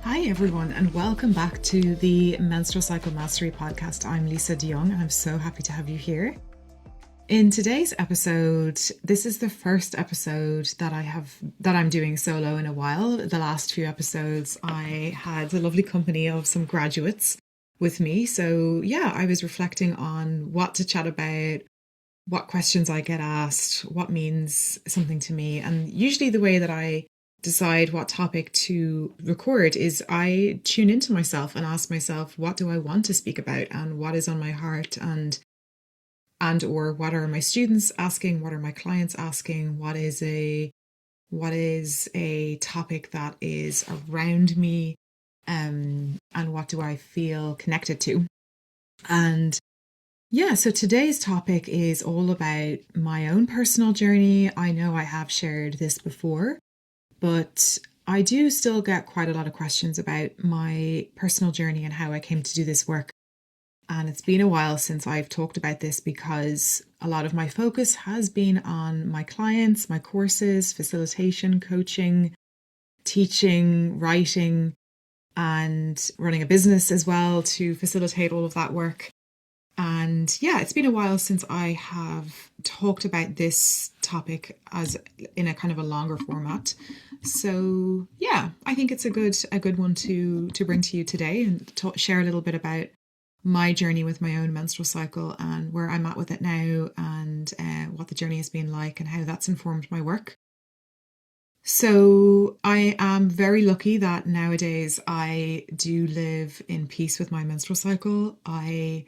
Hi everyone, and welcome back to the Menstrual Cycle Mastery podcast. I'm Lisa de Jong, and I'm so happy to have you here. In today's episode, this is the first episode that I'm doing solo in a while. The last few episodes, I had the lovely company of some graduates with me. So yeah, I was reflecting on what to chat about, what questions I get asked, what means something to me. And usually the way that I decide what topic to record is I tune into myself and ask myself, what do I want to speak about and what is on my heart, and or what are my students asking, what are my clients asking, what is a topic that is around me, and what do I feel connected to. And yeah, so today's topic is all about my own personal journey. I know I have shared this before, but I do still get quite a lot of questions about my personal journey and how I came to do this work. And it's been a while since I've talked about this because a lot of my focus has been on my clients, my courses, facilitation, coaching, teaching, writing, and running a business as well to facilitate all of that work. And yeah, it's been a while since I have talked about this topic as in a kind of a longer format. So yeah, I think it's a good one to bring to you today and share a little bit about my journey with my own menstrual cycle and where I'm at with it now, and what the journey has been like and how that's informed my work. So I am very lucky that nowadays I do live in peace with my menstrual cycle. I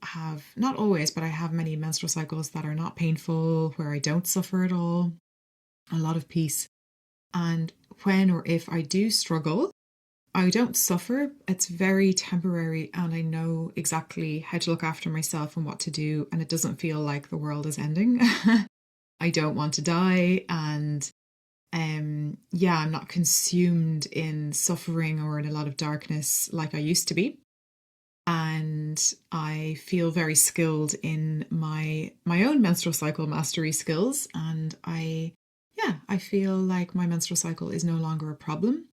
have, not always, but I have many menstrual cycles that are not painful, where I don't suffer at all, a lot of peace. And when or if I do struggle, I don't suffer. It's very temporary, and I know exactly how to look after myself and what to do, and it doesn't feel like the world is ending. I don't want to die, and yeah, I'm not consumed in suffering or in a lot of darkness like I used to be. And I feel very skilled in my own menstrual cycle mastery skills, and I feel like my menstrual cycle is no longer a problem.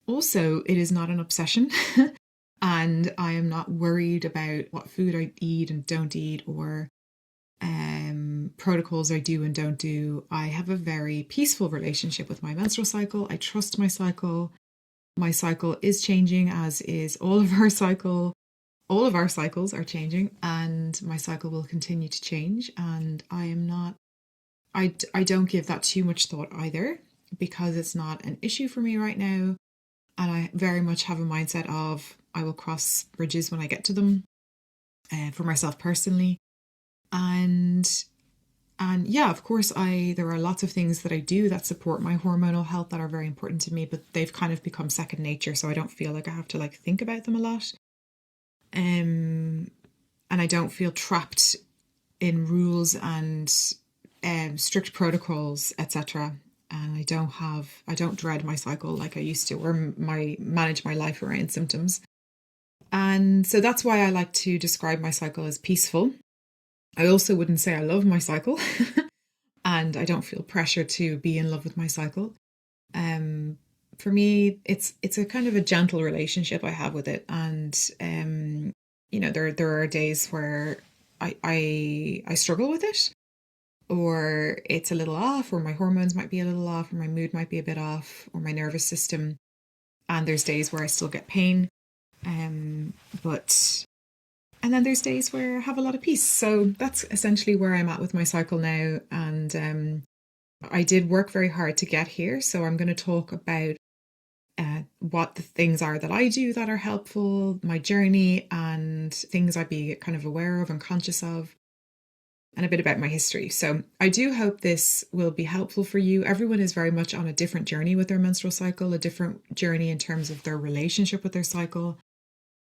Also, it is not an obsession, and I am not worried about what food I eat and don't eat, or protocols I do and don't do. I have a very peaceful relationship with my menstrual cycle. I trust my cycle. My cycle is changing, as is all of our cycle. All of our cycles are changing, and my cycle will continue to change. And I don't give that too much thought either, because it's not an issue for me right now. And I very much have a mindset of I will cross bridges when I get to them, for myself personally. And yeah, of course, there are lots of things that I do that support my hormonal health that are very important to me, but they've kind of become second nature, so I don't feel like I have to think about them a lot. And I don't feel trapped in rules and strict protocols, etc. And I don't dread my cycle like I used to, or manage my life around symptoms. And so that's why I like to describe my cycle as peaceful. I also wouldn't say I love my cycle, and I don't feel pressure to be in love with my cycle. For me, it's a kind of a gentle relationship I have with it, and there are days where I struggle with it, or it's a little off, or my hormones might be a little off, or my mood might be a bit off, or my nervous system. And there's days where I still get pain, and then there's days where I have a lot of peace. So that's essentially where I'm at with my cycle now. And I did work very hard to get here. So I'm going to talk about what the things are that I do that are helpful, my journey, and things I'd be kind of aware of and conscious of, and a bit about my history. So I do hope this will be helpful for you. Everyone is very much on a different journey with their menstrual cycle, a different journey in terms of their relationship with their cycle,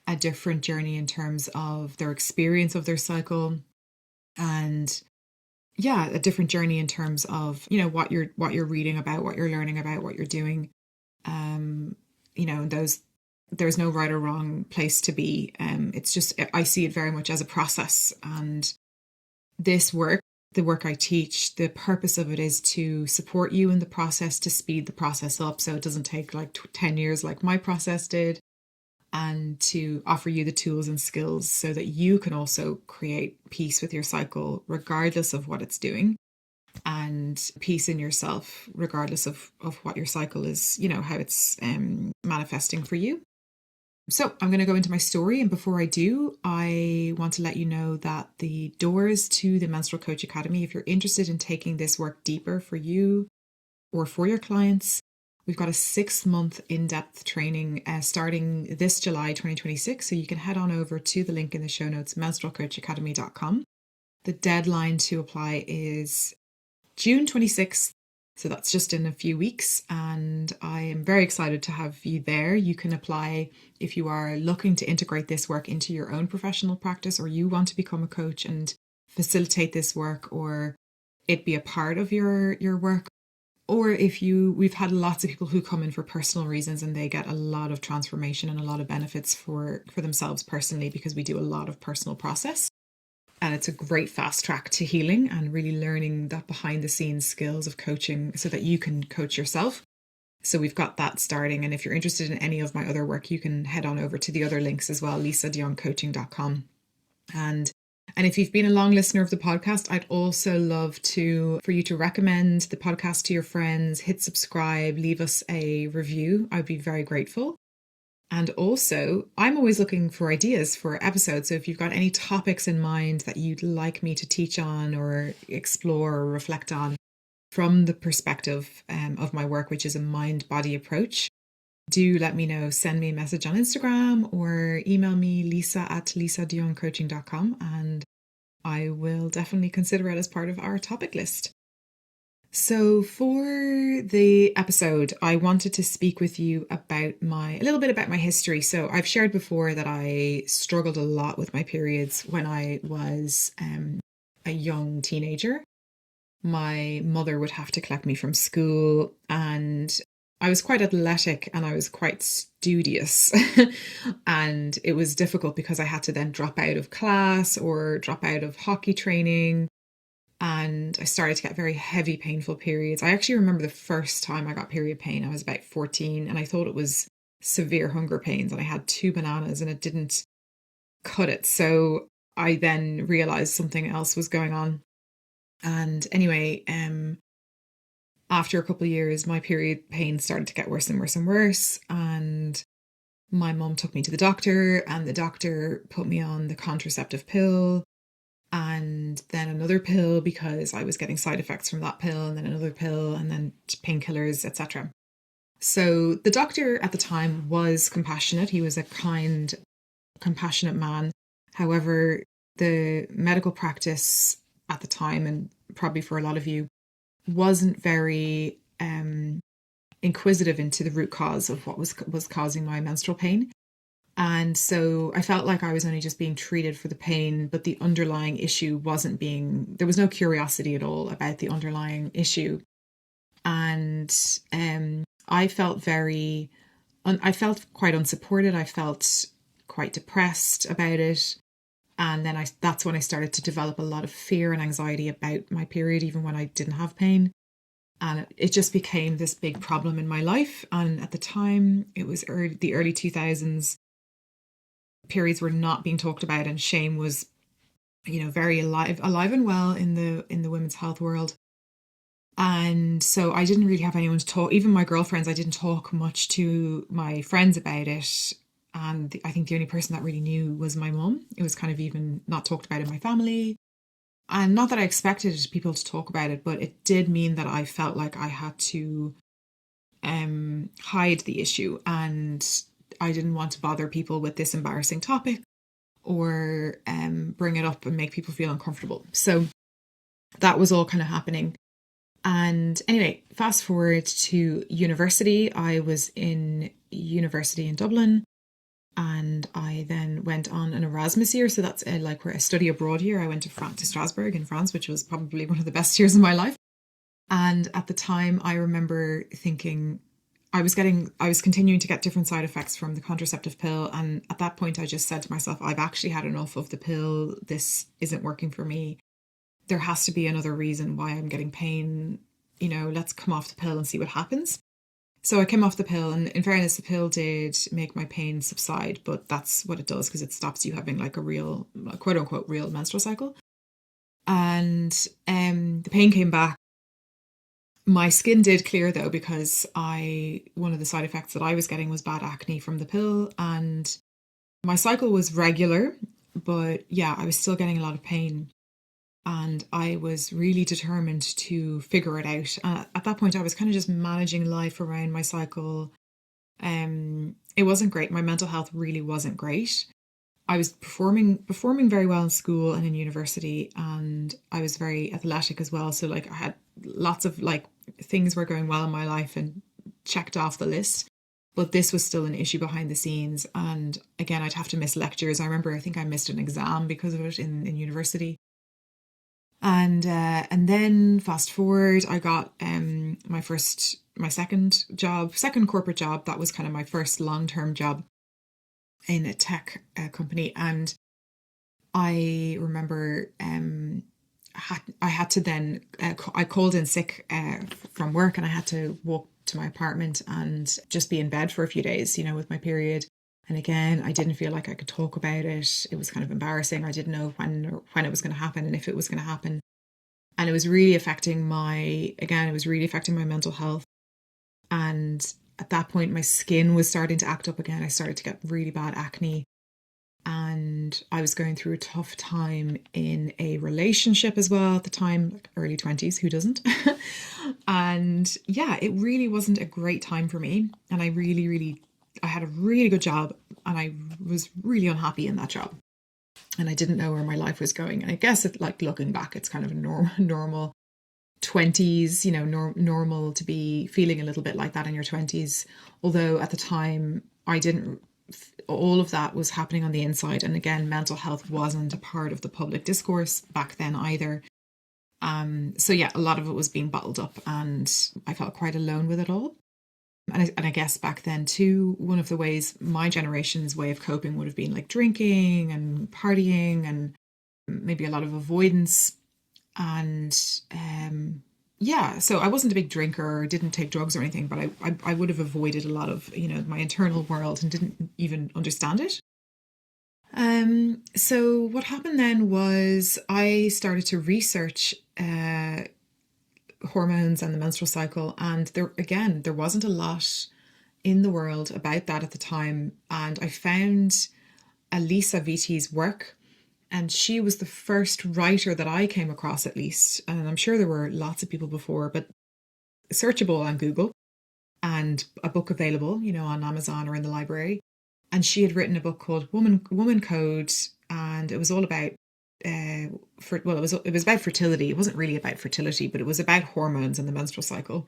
a different journey in terms of their experience of their cycle, and yeah, a different journey in terms of, what you're reading about, what you're learning about, what you're doing. There's no right or wrong place to be. It's just, I see it very much as a process, and this work the work I teach, the purpose of it is to support you in the process, to speed the process up so it doesn't take like 10 years like my process did, and to offer you the tools and skills so that you can also create peace with your cycle regardless of what it's doing, and peace in yourself regardless of what your cycle is, how it's manifesting for you. So I'm going to go into my story, and before I do, I want to let you know that the doors to the Menstrual Coach Academy, if you're interested in taking this work deeper for you or for your clients, we've got a 6-month in-depth training starting this July 2026. So you can head on over to the link in the show notes, menstrualcoachacademy.com. The deadline to apply is June 26th. So that's just in a few weeks, and I am very excited to have you there. You can apply if you are looking to integrate this work into your own professional practice, or you want to become a coach and facilitate this work, or it be a part of your work. Or if we've had lots of people who come in for personal reasons and they get a lot of transformation and a lot of benefits for themselves personally, because we do a lot of personal process. And it's a great fast track to healing and really learning that behind the scenes skills of coaching so that you can coach yourself. So we've got that starting. And if you're interested in any of my other work, you can head on over to the other links as well, lisadeyoungcoaching.com. And if you've been a long listener of the podcast, I'd also love for you to recommend the podcast to your friends, hit subscribe, leave us a review. I'd be very grateful. And also, I'm always looking for ideas for episodes. So if you've got any topics in mind that you'd like me to teach on or explore or reflect on from the perspective of my work, which is a mind-body approach, do let me know. Send me a message on Instagram or email me, lisa@lisadeyoungcoaching.com, and I will definitely consider it as part of our topic list. So for the episode, I wanted to speak with you about a little bit about my history. So I've shared before that I struggled a lot with my periods when I was a young teenager. My mother would have to collect me from school, and I was quite athletic and I was quite studious. And it was difficult because I had to then drop out of class or drop out of hockey training. And I started to get very heavy, painful periods. I actually remember the first time I got period pain. I was about 14 and I thought it was severe hunger pains, and I had 2 bananas and it didn't cut it. So I then realized something else was going on. And anyway, after a couple of years, my period pain started to get worse and worse and worse. And my mum took me to the doctor, and the doctor put me on the contraceptive pill, and then another pill because I was getting side effects from that pill, and then another pill, and then painkillers, etc. So the doctor at the time was compassionate. He was a kind, compassionate man. However, the medical practice at the time, and probably for a lot of you, wasn't very inquisitive into the root cause of what was causing my menstrual pain. And so I felt like I was only just being treated for the pain, but the underlying issue there was no curiosity at all about the underlying issue. And I felt quite unsupported. I felt quite depressed about it. And then that's when I started to develop a lot of fear and anxiety about my period, even when I didn't have pain. And it just became this big problem in my life. And at the time, it was the early 2000s. Periods were not being talked about, and shame was, very alive and well in the women's health world. And so I didn't really have anyone to talk. Even my girlfriends, I didn't talk much to my friends about it. And I think the only person that really knew was my mum. It was kind of even not talked about in my family. And not that I expected people to talk about it, but it did mean that I felt like I had to hide the issue, and I didn't want to bother people with this embarrassing topic or bring it up and make people feel uncomfortable. So that was all kind of happening. And anyway, fast forward to university. I was in university in Dublin, and I then went on an Erasmus year. So that's like where a study abroad year. I went to Strasbourg in France, which was probably one of the best years of my life. And at the time, I remember thinking, I was continuing to get different side effects from the contraceptive pill. And at that point, I just said to myself, I've actually had enough of the pill. This isn't working for me. there has to be another reason why I'm getting pain. Let's come off the pill and see what happens. So I came off the pill, and in fairness, the pill did make my pain subside, but that's what it does, because it stops you having like a real, quote unquote, real menstrual cycle. And the pain came back. My skin did clear though, because one of the side effects that I was getting was bad acne from the pill, and my cycle was regular, but yeah, I was still getting a lot of pain. And I was really determined to figure it out. At that point, I was kind of just managing life around my cycle. It wasn't great. My mental health really wasn't great. I was performing very well in school and in university, and I was very athletic as well. So like I had lots of like things were going well in my life and checked off the list. But this was still an issue behind the scenes. And again, I'd have to miss lectures. I think I missed an exam because of it in university. And then fast forward, I got my second corporate job. That was kind of my first long-term job in a tech company. And I remember I had to then, I called in sick from work, and I had to walk to my apartment and just be in bed for a few days, with my period. And again, I didn't feel like I could talk about it. It was kind of embarrassing. I didn't know when it was going to happen and if it was going to happen. And it was really affecting my mental health. And at that point, my skin was starting to act up again. I started to get really bad acne. And I was going through a tough time in a relationship as well at the time, like early 20s, who doesn't? And yeah, it really wasn't a great time for me. And I had a really good job, and I was really unhappy in that job. And I didn't know where my life was going. And I guess looking back, it's kind of a normal 20s, normal to be feeling a little bit like that in your 20s. Although at the time, all of that was happening on the inside. And again, mental health wasn't a part of the public discourse back then either. So yeah, a lot of it was being bottled up, and I felt quite alone with it all. And I guess back then too, one of the ways, my generation's way of coping would have been like drinking and partying and maybe a lot of avoidance. And yeah, so I wasn't a big drinker or didn't take drugs or anything, but I would have avoided a lot of, my internal world and didn't even understand it. So what happened then was I started to research hormones and the menstrual cycle, and there wasn't a lot in the world about that at the time. And I found Elisa Vitti's work, and she was the first writer that I came across, at least, and I'm sure there were lots of people before, but searchable on Google, and a book available, on Amazon or in the library. And she had written a book called Woman Code, and it was all about it was about fertility. It wasn't really about fertility, but it was about hormones and the menstrual cycle.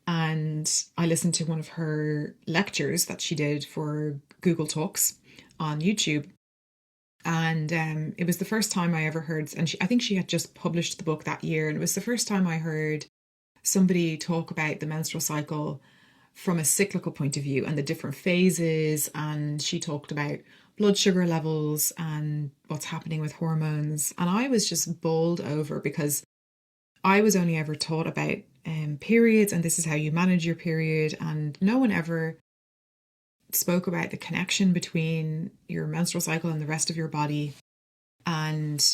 And I listened to one of her lectures that she did for Google Talks on YouTube. And it was the first time I ever heard, and I think she had just published the book that year, and it was the first time I heard somebody talk about the menstrual cycle from a cyclical point of view and the different phases. And she talked about blood sugar levels and what's happening with hormones. And I was just bowled over, because I was only ever taught about periods, and this is how you manage your period. And no one ever spoke about the connection between your menstrual cycle and the rest of your body. And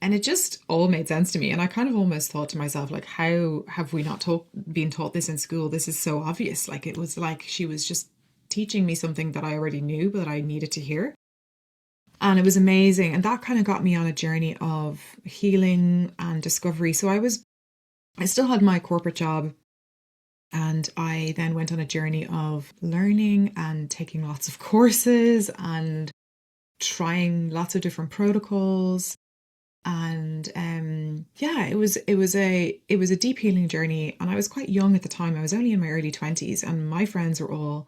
it just all made sense to me. And I kind of almost thought to myself, like, how have we not been taught this in school? This is so obvious. Like, it was like she was just teaching me something that I already knew, but that I needed to hear. And it was amazing. And that kind of got me on a journey of healing and discovery. So I still had my corporate job, and I then went on a journey of learning and taking lots of courses and trying lots of different protocols. And yeah, it was a deep healing journey. And I was quite young at the time. I was only in my early 20s, and my friends were all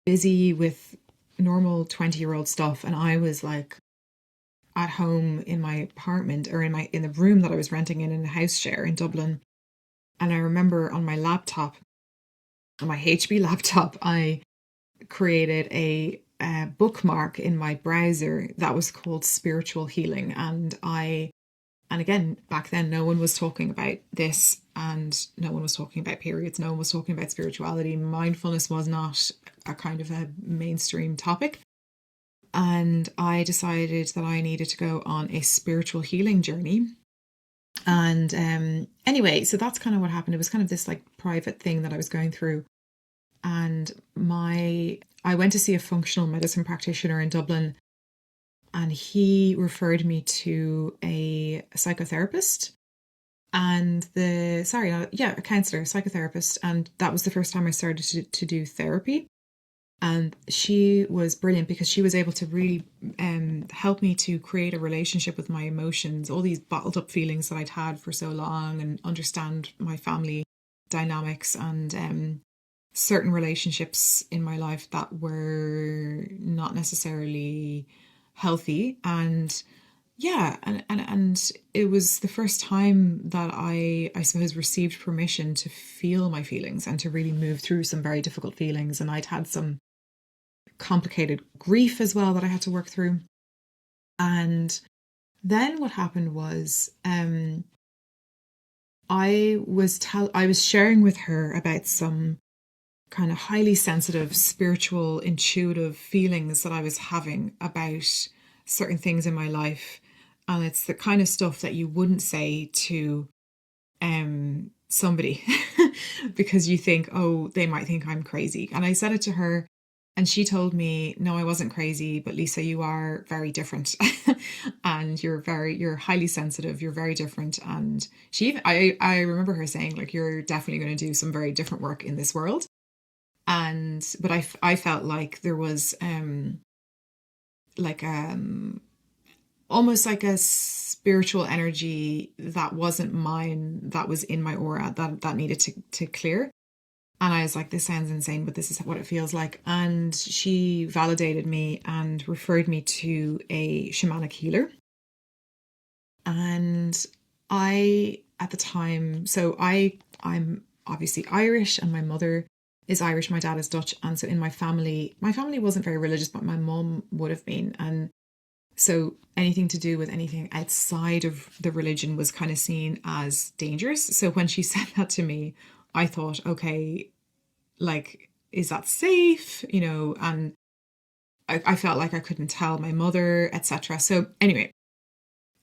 busy with normal 20-year-old stuff, and I was like at home in my apartment, or in the room that I was renting in a house share in Dublin. And I remember on my laptop, on my HP laptop, I created a bookmark in my browser that was called Spiritual Healing, and I And again, back then, no one was talking about this, and no one was talking about periods. No one was talking about spirituality. Mindfulness was not a kind of a mainstream topic. And I decided that I needed to go on a spiritual healing journey. And anyway, so that's kind of what happened. It was kind of this like private thing that I was going through. And I went to see a functional medicine practitioner in Dublin, and he referred me to a psychotherapist and a counselor, psychotherapist. And that was the first time I started to do therapy. And she was brilliant because she was able to really help me to create a relationship with my emotions, all these bottled up feelings that I'd had for so long, and understand my family dynamics and certain relationships in my life that were not necessarily healthy. And yeah, and it was the first time that I suppose received permission to feel my feelings and to really move through some very difficult feelings. And I'd had some complicated grief as well that I had to work through. And then what happened was I was sharing with her about some kind of highly sensitive, spiritual, intuitive feelings that I was having about certain things in my life. And it's the kind of stuff that you wouldn't say to somebody because you think, oh, they might think I'm crazy. And I said it to her, and she told me, no, I wasn't crazy, but Lisa, you are very different. And you're highly sensitive, you're very different. And I remember her saying, like, you're definitely going to do some very different work in this world. But I felt like there was like almost like a spiritual energy that wasn't mine, that was in my aura, that needed to clear. And I was like, this sounds insane, but this is what it feels like. And she validated me and referred me to a shamanic healer. And at the time, so I'm obviously Irish, and my mother is Irish, my dad is Dutch. And so in my family wasn't very religious, but my mum would have been. And so anything to do with anything outside of the religion was kind of seen as dangerous. So when she said that to me, I thought, okay, like, is that safe? And I felt like I couldn't tell my mother, etc. So anyway,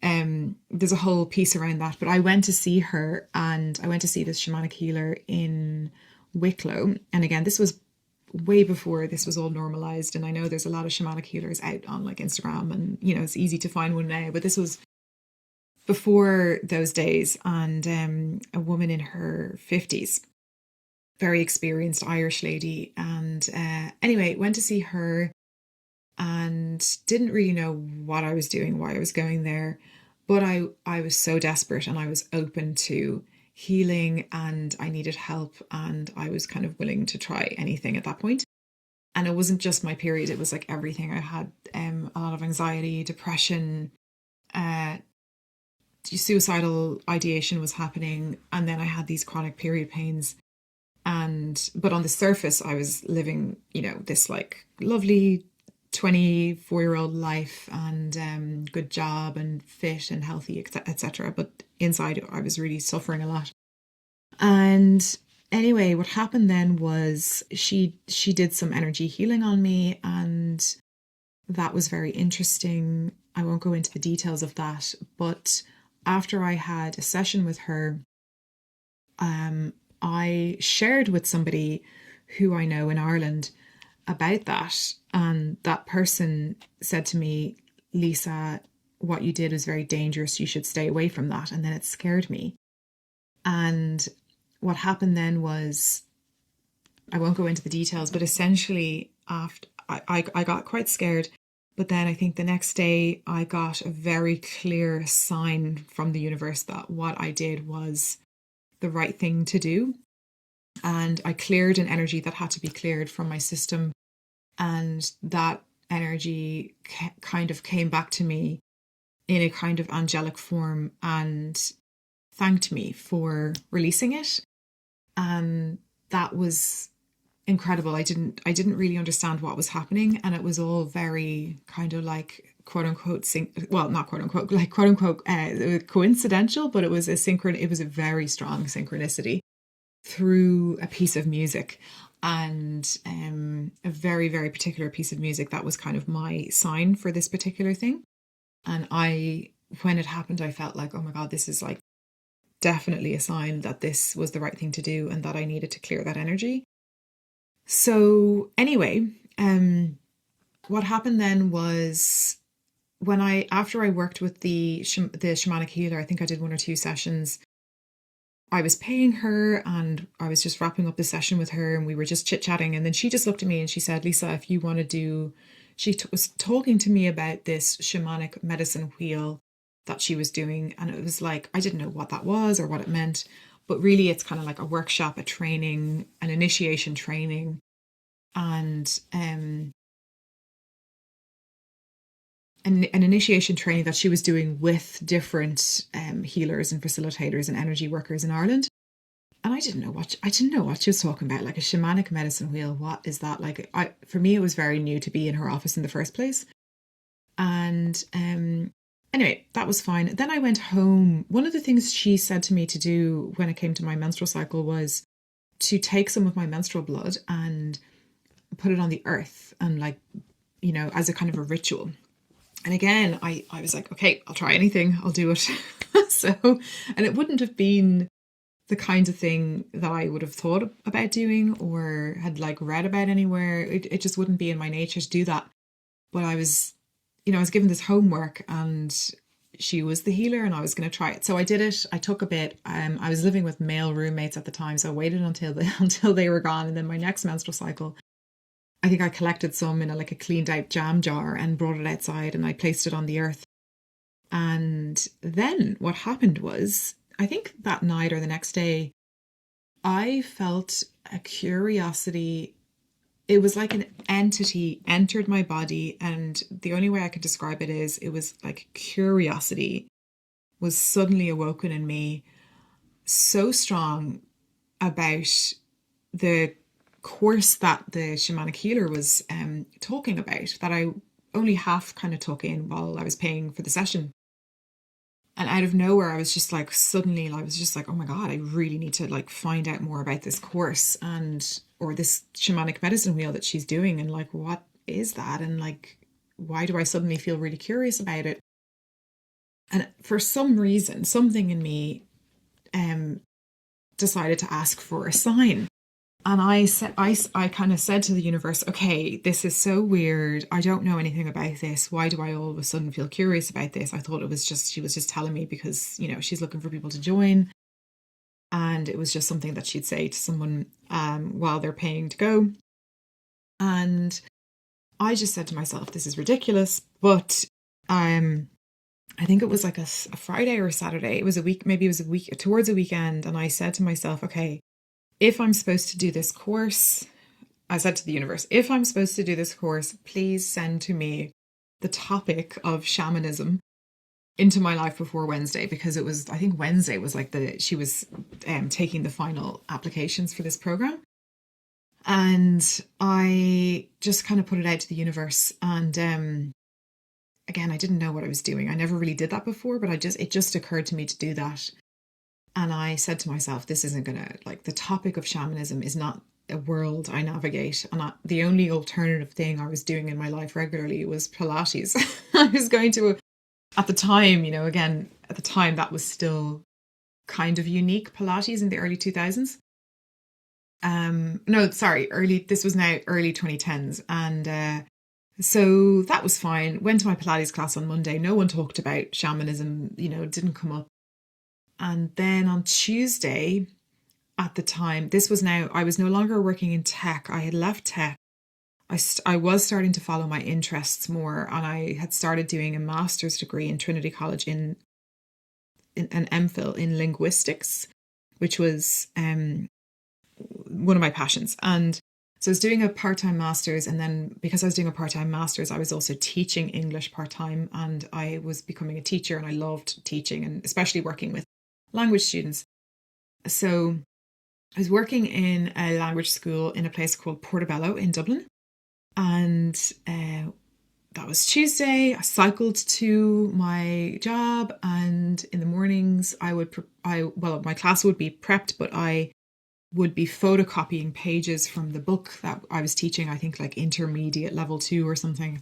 there's a whole piece around that. But I went to see her, and I went to see this shamanic healer in Wicklow. And again, this was way before this was all normalized. And I know there's a lot of shamanic healers out on like Instagram, and it's easy to find one now, but this was before those days. And a woman in her 50s, very experienced Irish lady. And anyway, went to see her and didn't really know what I was doing, why I was going there. But I was so desperate, and I was open to healing, and I needed help, and I was kind of willing to try anything at that point. And it wasn't just my period, it was like everything. I had a lot of anxiety, depression, suicidal ideation was happening, and then I had these chronic period pains. But on the surface, I was living, this like lovely 24-year-old life, and good job, and fit and healthy, etc. But inside, I was really suffering a lot. And anyway, what happened then was she did some energy healing on me, and that was very interesting. I won't go into the details of that, but after I had a session with her, I shared with somebody who I know in Ireland about that. And that person said to me, Lisa, what you did was very dangerous. You should stay away from that. And then it scared me. And what happened then was, I won't go into the details, but essentially after I got quite scared. But then I think the next day I got a very clear sign from the universe that what I did was the right thing to do. And I cleared an energy that had to be cleared from my system. And that energy kind of came back to me in a kind of angelic form and thanked me for releasing it. And that was incredible. I didn't really understand what was happening, and it was all very kind of like quote unquote not quote unquote, like quote unquote coincidental, but it was a very strong synchronicity through a piece of music, and a very, very particular piece of music that was kind of my sign for this particular thing. And when it happened, I felt like, oh my God, this is like definitely a sign that this was the right thing to do and that I needed to clear that energy. So anyway, what happened then was after I worked with the shamanic healer, I think I did 1 or 2 sessions. I was paying her and I was just wrapping up the session with her, and we were just chit chatting. And then she just looked at me and she said, Lisa, if you want to do, was talking to me about this shamanic medicine wheel that she was doing. And it was like, I didn't know what that was or what it meant, but really it's kind of like a workshop, a training, an initiation training, and an initiation training that she was doing with different healers and facilitators and energy workers in Ireland. And I didn't know what she was talking about, like a shamanic medicine wheel. What is that? Like, for me, it was very new to be in her office in the first place. And anyway, that was fine. Then I went home. One of the things she said to me to do when it came to my menstrual cycle was to take some of my menstrual blood and put it on the earth, and like, as a kind of a ritual. And again, I was like, okay, I'll try anything. I'll do it. So, and it wouldn't have been the kind of thing that I would have thought about doing or had like read about anywhere. It just wouldn't be in my nature to do that. But I was given this homework, and she was the healer and I was going to try it. So I did it. I took a bit. I was living with male roommates at the time, so I waited until they were gone. And then my next menstrual cycle, I think I collected some in a cleaned out jam jar and brought it outside, and I placed it on the earth. And then what happened was, I think that night or the next day, I felt a curiosity. It was like an entity entered my body, and the only way I could describe it is it was like curiosity was suddenly awoken in me, so strong about the course that the shamanic healer was talking about, that I only half kind of took in while I was paying for the session. And out of nowhere, I was just like, suddenly I was just like, oh my God, I really need to like find out more about this course or this shamanic medicine wheel that she's doing. And like, what is that? And like, why do I suddenly feel really curious about it? And for some reason, something in me decided to ask for a sign. And I kind of said to the universe, okay, this is so weird. I don't know anything about this. Why do I all of a sudden feel curious about this? I thought she was just telling me because, she's looking for people to join. And it was just something that she'd say to someone while they're paying to go. And I just said to myself, this is ridiculous. But I think it was like a Friday or a Saturday. It was a week, maybe it was a week towards a weekend. And I said to myself, okay, if I'm supposed to do this course, I said to the universe, if I'm supposed to do this course, please send to me the topic of shamanism into my life before Wednesday, because it was, I think Wednesday was like she was taking the final applications for this program. And I just kind of put it out to the universe. And again, I didn't know what I was doing. I never really did that before, but it just occurred to me to do that. And I said to myself, this isn't going to, like, the topic of shamanism is not a world I navigate. And the only alternative thing I was doing in my life regularly was Pilates. I was going to, at the time, that was still kind of unique, Pilates in the early 2000s. This was now early 2010s. And so that was fine. Went to my Pilates class on Monday. No one talked about shamanism, it didn't come up. And then on Tuesday, at the time, I was no longer working in tech. I had left tech. I was starting to follow my interests more, and I had started doing a master's degree in Trinity College in an MPhil in linguistics, which was one of my passions. And so I was doing a part-time master's, and then because I was doing a part-time master's, I was also teaching English part-time, and I was becoming a teacher, and I loved teaching, and especially working with language students. So I was working in a language school in a place called Portobello in Dublin. And that was Tuesday. I cycled to my job, and in the mornings my class would be prepped, but I would be photocopying pages from the book that I was teaching, I think like intermediate level 2 or something.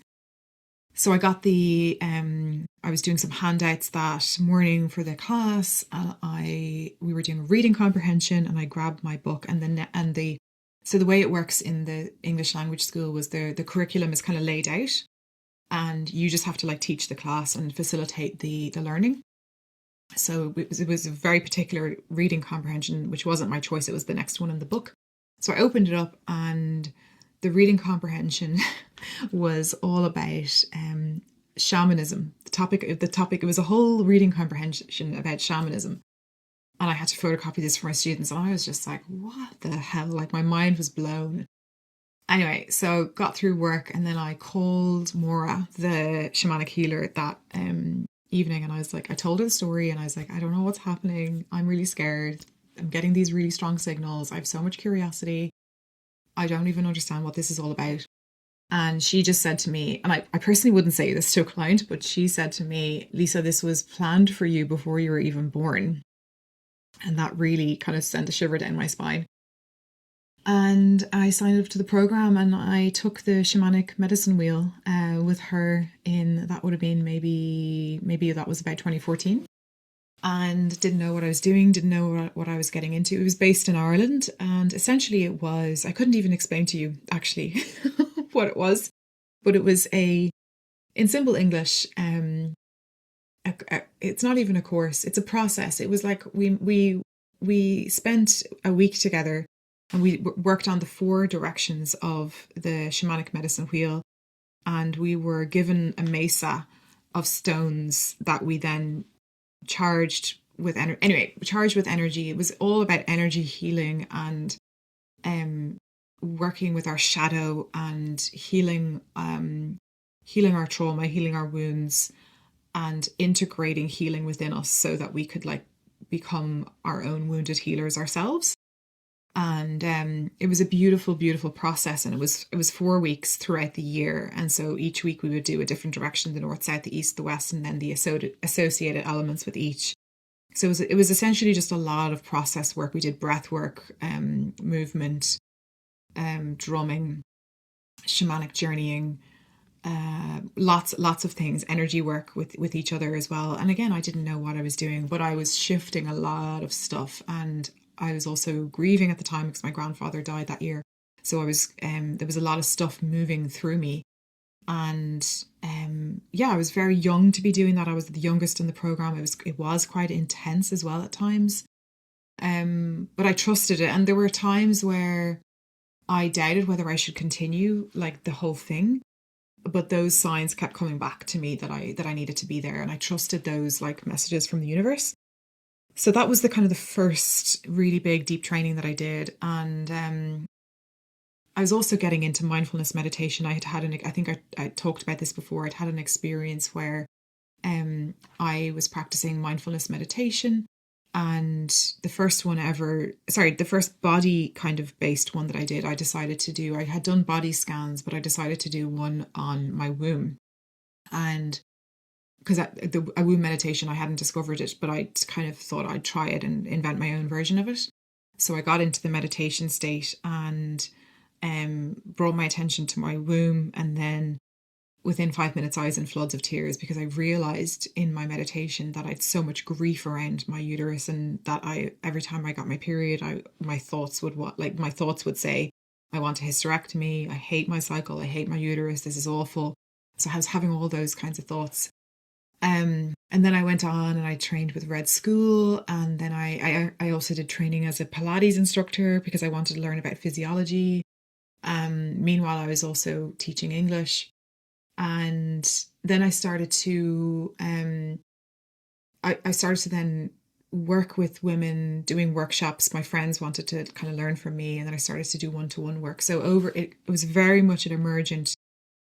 So I got I was doing some handouts that morning for the class. We were doing reading comprehension, and I grabbed my book, so the way it works in the English language school was the curriculum is kind of laid out, and you just have to like teach the class and facilitate the learning. So it was a very particular reading comprehension, which wasn't my choice. It was the next one in the book. So I opened it up, and the reading comprehension was all about shamanism. The topic, it was a whole reading comprehension about shamanism. And I had to photocopy this for my students. And I was just like, what the hell? Like my mind was blown. Anyway, so got through work, and then I called Maura, the shamanic healer, that evening. And I was like, I told her the story, and I was like, I don't know what's happening. I'm really scared. I'm getting these really strong signals. I have so much curiosity. I don't even understand what this is all about. And she just said to me, and I personally wouldn't say this to a client, but she said to me, Lisa, this was planned for you before you were even born. And that really kind of sent a shiver down my spine. And I signed up to the program, and I took the shamanic medicine wheel with her that would have been maybe that was about 2014. And didn't know what I was doing, didn't know what I was getting into. It was based in Ireland, and essentially I couldn't even explain to you actually what it was, but it was in simple English, it's not even a course, it's a process. It was like we spent a week together, and we worked on the 4 directions of the shamanic medicine wheel, and we were given a mesa of stones that we then charged with energy. It was all about energy healing and working with our shadow and healing our trauma, healing our wounds, and integrating healing within us so that we could like become our own wounded healers ourselves. And it was a beautiful, beautiful process, and it was 4 weeks throughout the year. And so each week we would do a different direction: the north, south, the east, the west, and then the associated elements with each. So it was essentially just a lot of process work. We did breath work, movement, drumming, shamanic journeying, lots of things, energy work with each other as well. And again, I didn't know what I was doing, but I was shifting a lot of stuff, and I was also grieving at the time because my grandfather died that year. So I was there was a lot of stuff moving through me. And I was very young to be doing that. I was the youngest in the program. It was quite intense as well at times. But I trusted it. And there were times where I doubted whether I should continue like the whole thing. But those signs kept coming back to me that I needed to be there. And I trusted those like messages from the universe. So that was the kind of the first really big deep training that I did. And I was also getting into mindfulness meditation. I think I talked about this before. I'd had an experience where I was practicing mindfulness meditation, and the first body kind of based one that I did, I had done body scans, but I decided to do one on my womb. And because a womb meditation, I hadn't discovered it, but I kind of thought I'd try it and invent my own version of it. So I got into the meditation state and brought my attention to my womb, and then within 5 minutes I was in floods of tears because I realized in my meditation that I had so much grief around my uterus, and that every time I got my period, my thoughts would say, I want a hysterectomy, I hate my cycle, I hate my uterus, this is awful. So I was having all those kinds of thoughts. And then I went on and I trained with Red School, and then I also did training as a Pilates instructor because I wanted to learn about physiology. Meanwhile, I was also teaching English, and then I started to I started to then work with women doing workshops. My friends wanted to kind of learn from me, and then I started to do one-to-one work. So it was very much an emergent,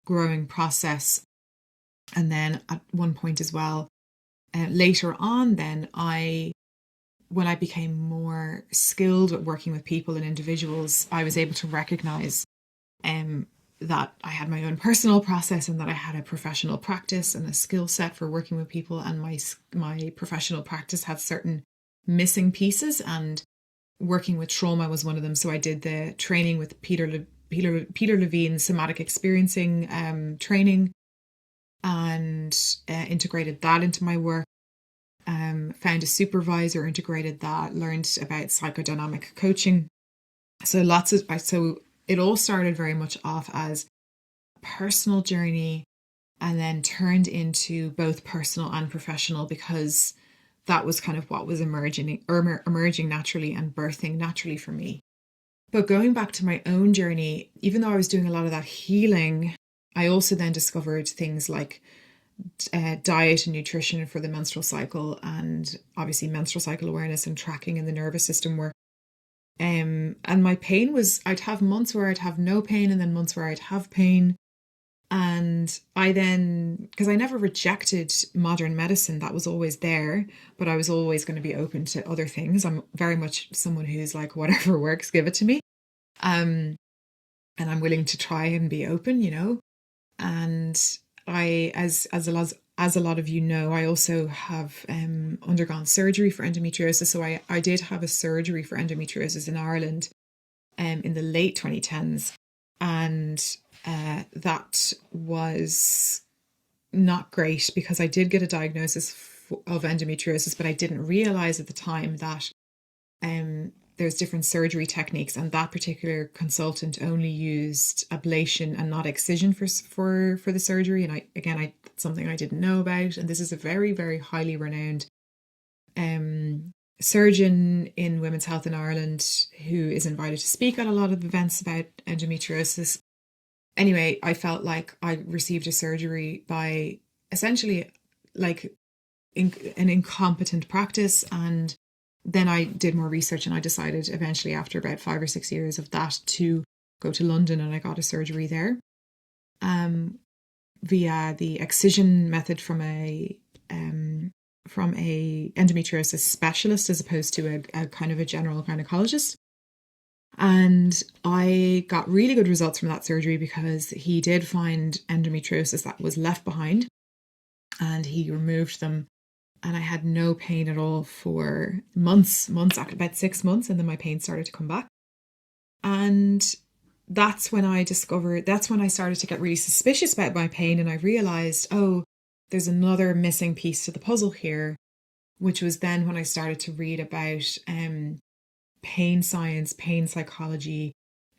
growing process. And then at one point as well, later on, then I when I became more skilled at working with people and individuals, I was able to recognize that I had my own personal process and that I had a professional practice and a skill set for working with people. And my professional practice had certain missing pieces, and working with trauma was one of them. So I did the training with Peter Levine's somatic experiencing training, and integrated that into my work. Found a supervisor, integrated that, learned about psychodynamic coaching. So it all started very much off as a personal journey, and then turned into both personal and professional, because that was kind of what was emerging naturally and birthing naturally for me. But going back to my own journey, even though I was doing a lot of that healing, I also then discovered things like diet and nutrition for the menstrual cycle, and obviously menstrual cycle awareness and tracking in the nervous system work. And my pain was, I'd have months where I'd have no pain and then months where I'd have pain. And I then, because I never rejected modern medicine, that was always there, but I was always going to be open to other things. I'm very much someone who's like, whatever works, give it to me. And I'm willing to try and be open, And I, as a lot of you know, I also have undergone surgery for endometriosis. So I did have a surgery for endometriosis in Ireland in the late 2010s. And that was not great, because I did get a diagnosis of endometriosis, but I didn't realize at the time that there's different surgery techniques, and that particular consultant only used ablation and not excision for the surgery. And that's something I didn't know about. And this is a very, very highly renowned surgeon in women's health in Ireland, who is invited to speak at a lot of events about endometriosis. Anyway, I felt like I received a surgery by essentially like an incompetent practice. And then I did more research, and I decided eventually, after about 5 or 6 years of that, to go to London, and I got a surgery there via the excision method from a endometriosis specialist, as opposed to a kind of a general gynecologist. And I got really good results from that surgery, because he did find endometriosis that was left behind, and he removed them. And I had no pain at all for months, after about 6 months. And then my pain started to come back. And that's when I started to get really suspicious about my pain. And I realized, oh, there's another missing piece to the puzzle here, which was then when I started to read about pain science, pain psychology,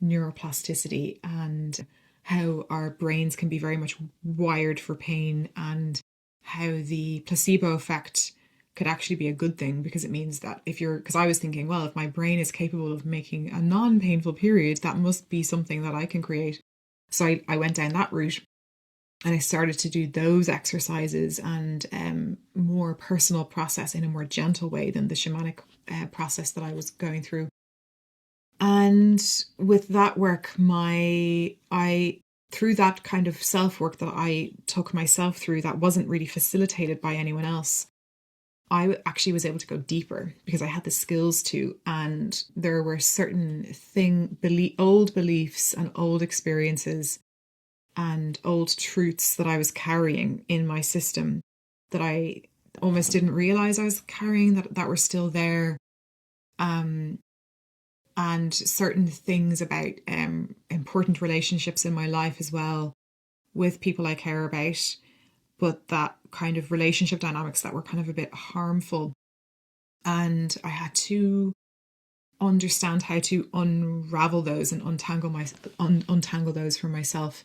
neuroplasticity, and how our brains can be very much wired for pain, and how the placebo effect could actually be a good thing, because it means that because I was thinking, well, if my brain is capable of making a non-painful period, that must be something that I can create. So I went down that route, and I started to do those exercises and more personal process in a more gentle way than the shamanic process that I was going through. And with that work, through that kind of self-work that I took myself through, that wasn't really facilitated by anyone else, I actually was able to go deeper, because I had the skills to, and there were certain old beliefs and old experiences and old truths that I was carrying in my system that I almost didn't realize I was carrying, that were still there. And certain things about important relationships in my life as well, with people I care about, but that kind of relationship dynamics that were kind of a bit harmful. And I had to understand how to unravel those and untangle those for myself.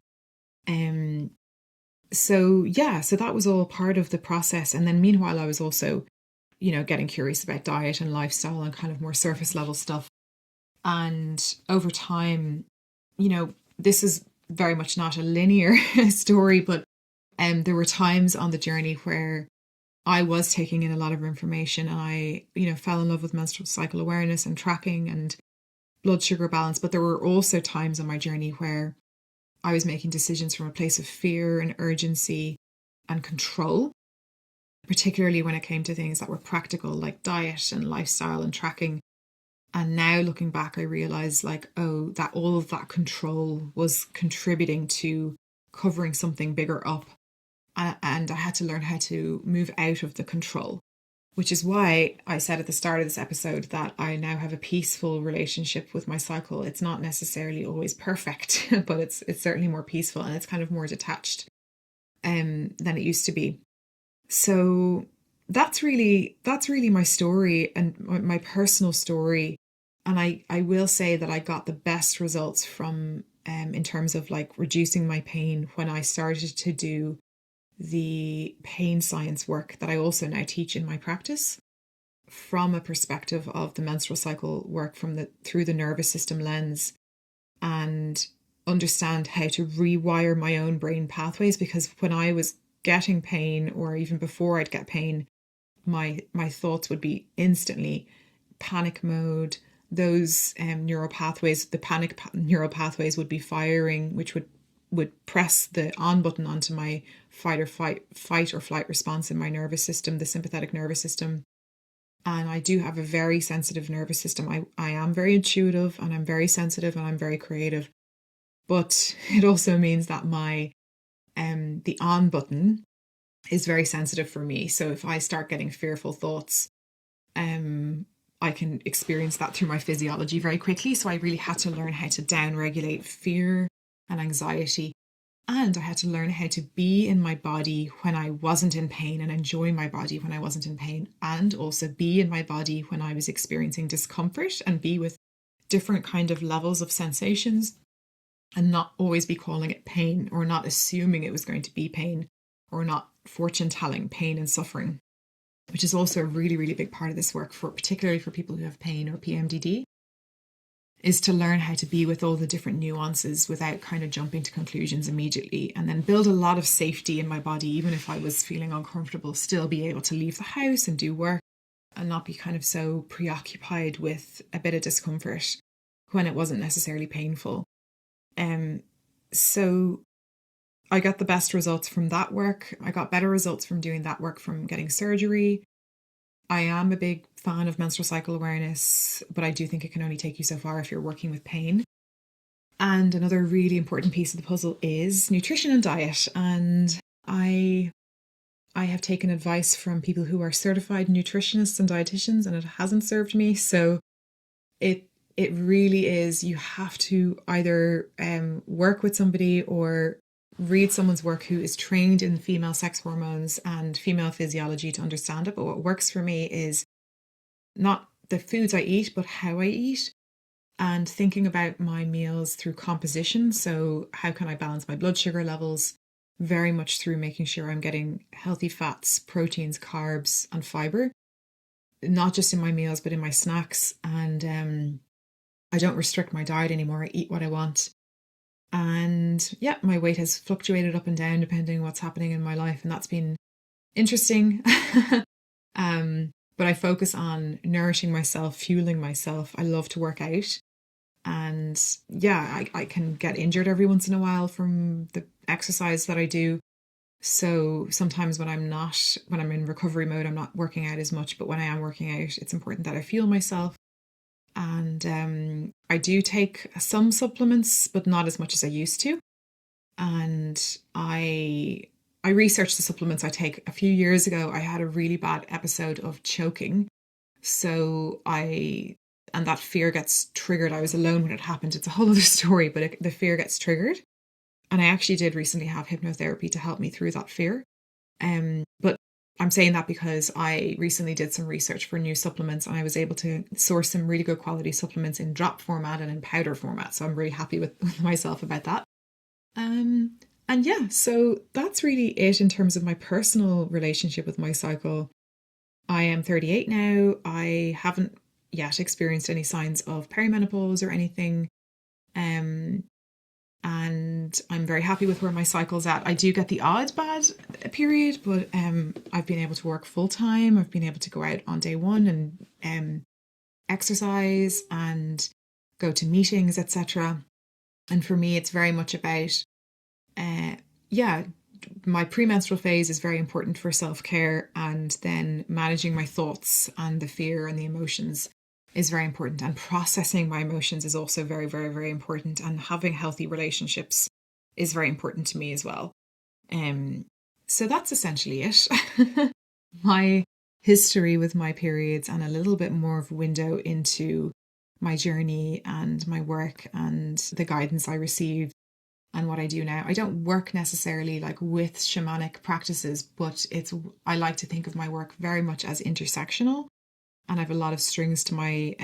So that was all part of the process. And then meanwhile, I was also, getting curious about diet and lifestyle and kind of more surface level stuff. And over time, this is very much not a linear story, but there were times on the journey where I was taking in a lot of information, and I, fell in love with menstrual cycle awareness and tracking and blood sugar balance. But there were also times on my journey where I was making decisions from a place of fear and urgency and control. particularly when it came to things that were practical, like diet and lifestyle and tracking. And now looking back, I realized like, oh, that all of that control was contributing to covering something bigger up. And I had to learn how to move out of the control, which is why I said at the start of this episode that I now have a peaceful relationship with my cycle. It's not necessarily always perfect, but it's certainly more peaceful, and it's kind of more detached than it used to be. So that's really my story and my personal story. And I will say that I got the best results from in terms of like reducing my pain when I started to do the pain science work that I also now teach in my practice, from a perspective of the menstrual cycle work through the nervous system lens, and understand how to rewire my own brain pathways. Because when I was getting pain, or even before I'd get pain, my thoughts would be instantly panic mode. Those neural pathways, the panic neural pathways would be firing, which would press the on button onto my fight or flight response in my nervous system, the sympathetic nervous system. And I do have a very sensitive nervous system. I am very intuitive, and I'm very sensitive, and I'm very creative. But it also means that my the on button is very sensitive for me. So if I start getting fearful thoughts, I can experience that through my physiology very quickly. So I really had to learn how to down-regulate fear and anxiety. And I had to learn how to be in my body when I wasn't in pain, and enjoy my body when I wasn't in pain, and also be in my body when I was experiencing discomfort, and be with different kind of levels of sensations, and not always be calling it pain, or not assuming it was going to be pain, or not fortune telling pain and suffering, which is also a really, really big part of this work, particularly for people who have pain or PMDD, is to learn how to be with all the different nuances without kind of jumping to conclusions immediately, and then build a lot of safety in my body. Even if I was feeling uncomfortable, still be able to leave the house and do work, and not be kind of so preoccupied with a bit of discomfort when it wasn't necessarily painful. So I got the best results from that work. I got better results from doing that work from getting surgery. I am a big fan of menstrual cycle awareness, but I do think it can only take you so far if you're working with pain. And another really important piece of the puzzle is nutrition and diet. And I have taken advice from people who are certified nutritionists and dietitians, and it hasn't served me. So it really is, you have to either work with somebody or read someone's work who is trained in female sex hormones and female physiology to understand it. But what works for me is not the foods I eat, but how I eat, and thinking about my meals through composition. So how can I balance my blood sugar levels? Very much through making sure I'm getting healthy fats, proteins, carbs, and fiber, not just in my meals, but in my snacks. And I don't restrict my diet anymore. I eat what I want. And yeah, my weight has fluctuated up and down depending on what's happening in my life. And that's been interesting. But I focus on nourishing myself, fueling myself. I love to work out. And yeah, I can get injured every once in a while from the exercise that I do. So sometimes when I'm in recovery mode, I'm not working out as much. But when I am working out, it's important that I fuel myself. And I do take some supplements, but not as much as I used to. And I researched the supplements I take. A few years ago, I had a really bad episode of choking. So and that fear gets triggered. I was alone when it happened. It's a whole other story, but the fear gets triggered. And I actually did recently have hypnotherapy to help me through that fear. But I'm saying that because I recently did some research for new supplements, and I was able to source some really good quality supplements in drop format and in powder format. So I'm really happy with myself about that. And yeah, so that's really it in terms of my personal relationship with my cycle. I am 38 now. I haven't yet experienced any signs of perimenopause or anything. And I'm very happy with where my cycle's at. I do get the odd bad period, but I've been able to work full time. I've been able to go out on day one and exercise and go to meetings, etc. And for me, it's very much about my premenstrual phase is very important for self-care, and then managing my thoughts and the fear and the emotions is very important, and processing my emotions is also very, very, very important, and having healthy relationships is very important to me as well. So that's essentially it. My history with my periods, and a little bit more of a window into my journey and my work and the guidance I received and what I do now. I don't work necessarily like with shamanic practices, but I like to think of my work very much as intersectional, and I have a lot of strings to my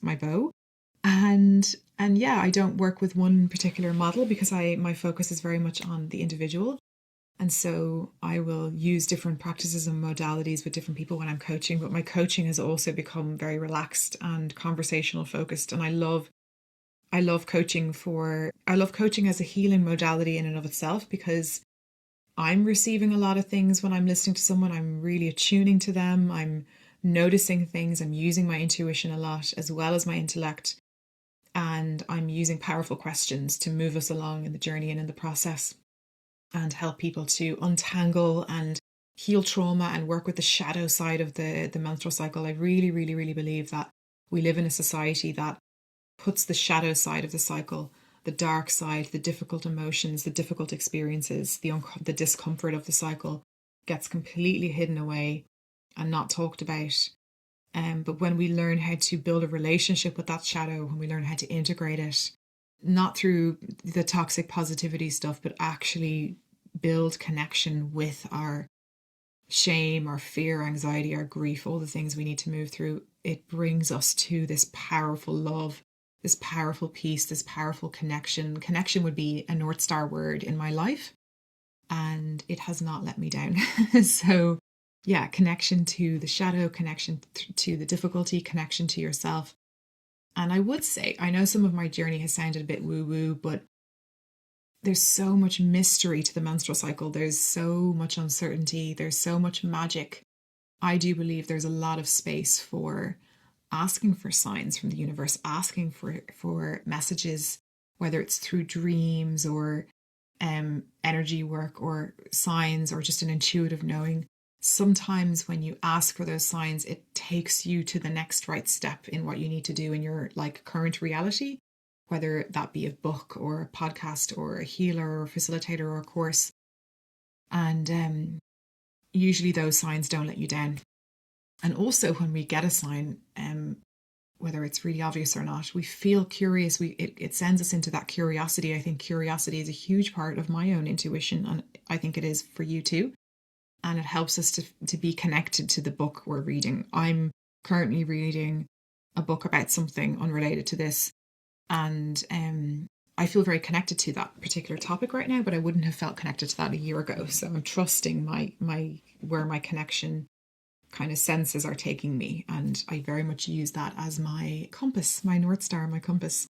my bow. And yeah, I don't work with one particular model because my focus is very much on the individual. And so I will use different practices and modalities with different people when I'm coaching, but my coaching has also become very relaxed and conversational focused. And I love coaching as a healing modality in and of itself, because I'm receiving a lot of things when I'm listening to someone. I'm really attuning to them. I'm noticing things. I'm using my intuition a lot as well as my intellect. And I'm using powerful questions to move us along in the journey and in the process, and help people to untangle and heal trauma and work with the shadow side of the menstrual cycle. I really, really, really believe that we live in a society that puts the shadow side of the cycle, the dark side, the difficult emotions, the difficult experiences, the discomfort of the cycle gets completely hidden away and not talked about. But when we learn how to build a relationship with that shadow, when we learn how to integrate it, not through the toxic positivity stuff, but actually build connection with our shame, our fear, anxiety, our grief, all the things we need to move through, it brings us to this powerful love, this powerful peace, this powerful connection. Connection would be a North Star word in my life, and it has not let me down. So yeah, connection to the shadow, connection to the difficulty, connection to yourself. And I would say, I know some of my journey has sounded a bit woo-woo, but there's so much mystery to the menstrual cycle. There's so much uncertainty. There's so much magic. I do believe there's a lot of space for asking for signs from the universe, asking for messages, whether it's through dreams or energy work or signs or just an intuitive knowing. Sometimes when you ask for those signs, it takes you to the next right step in what you need to do in your like current reality, whether that be a book or a podcast or a healer or a facilitator or a course. And usually those signs don't let you down. And also when we get a sign, whether it's really obvious or not, we feel curious. It sends us into that curiosity. I think curiosity is a huge part of my own intuition, and I think it is for you too. And it helps us to be connected to the book we're reading. I'm currently reading a book about something unrelated to this, and I feel very connected to that particular topic right now, but I wouldn't have felt connected to that a year ago. So I'm trusting where my connection kind of senses are taking me, and I very much use that as my compass, my North Star, my compass.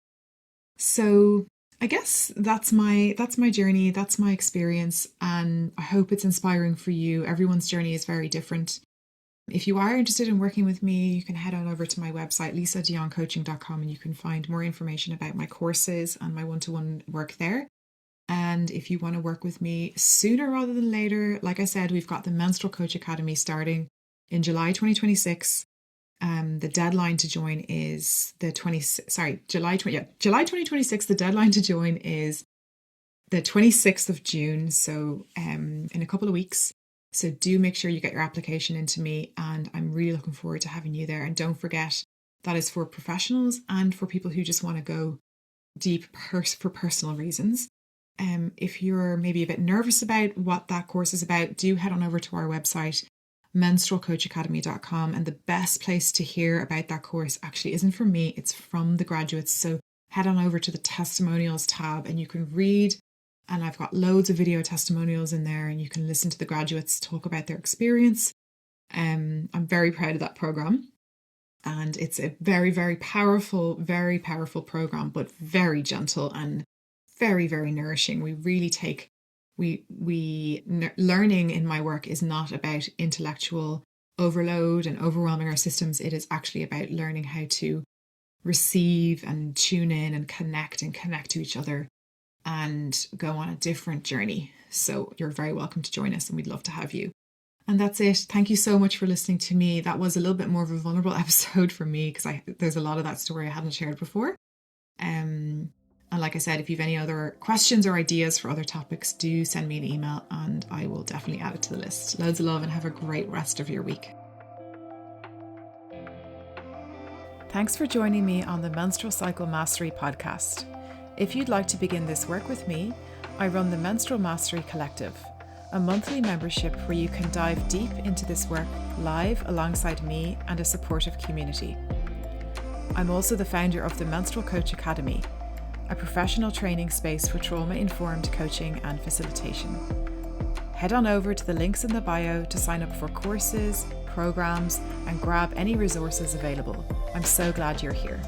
So I guess that's my journey, that's my experience, and I hope it's inspiring for you. Everyone's journey is very different. If you are interested in working with me, you can head on over to my website, lisadioncoaching.com, and you can find more information about my courses and my one-to-one work there. And if you want to work with me sooner rather than later, like I said, we've got the Menstrual Coach Academy starting in July 2026. The deadline to join is July 2026. The deadline to join is the 26th of June. So in a couple of weeks. So do make sure you get your application into me, and I'm really looking forward to having you there. And don't forget, that is for professionals and for people who just want to go deep for personal reasons. If you're maybe a bit nervous about what that course is about, do head on over to our website, menstrualcoachacademy.com, and the best place to hear about that course actually isn't from me, it's from the graduates. So head on over to the testimonials tab and you can read, and I've got loads of video testimonials in there, and you can listen to the graduates talk about their experience. I'm very proud of that program, and it's a very, very powerful program, but very gentle and very, very nourishing. We really take learning in my work is not about intellectual overload and overwhelming our systems. It is actually about learning how to receive and tune in and connect to each other and go on a different journey. So you're very welcome to join us, and we'd love to have you. And that's it. Thank you so much for listening to me. That was a little bit more of a vulnerable episode for me because there's a lot of that story I hadn't shared before. And like I said, if you have any other questions or ideas for other topics, do send me an email and I will definitely add it to the list. Loads of love and have a great rest of your week. Thanks for joining me on the Menstrual Cycle Mastery podcast. If you'd like to begin this work with me, I run the Menstrual Mastery Collective, a monthly membership where you can dive deep into this work live alongside me and a supportive community. I'm also the founder of the Menstrual Coach Academy, a professional training space for trauma-informed coaching and facilitation. Head on over to the links in the bio to sign up for courses, programs, and grab any resources available. I'm so glad you're here.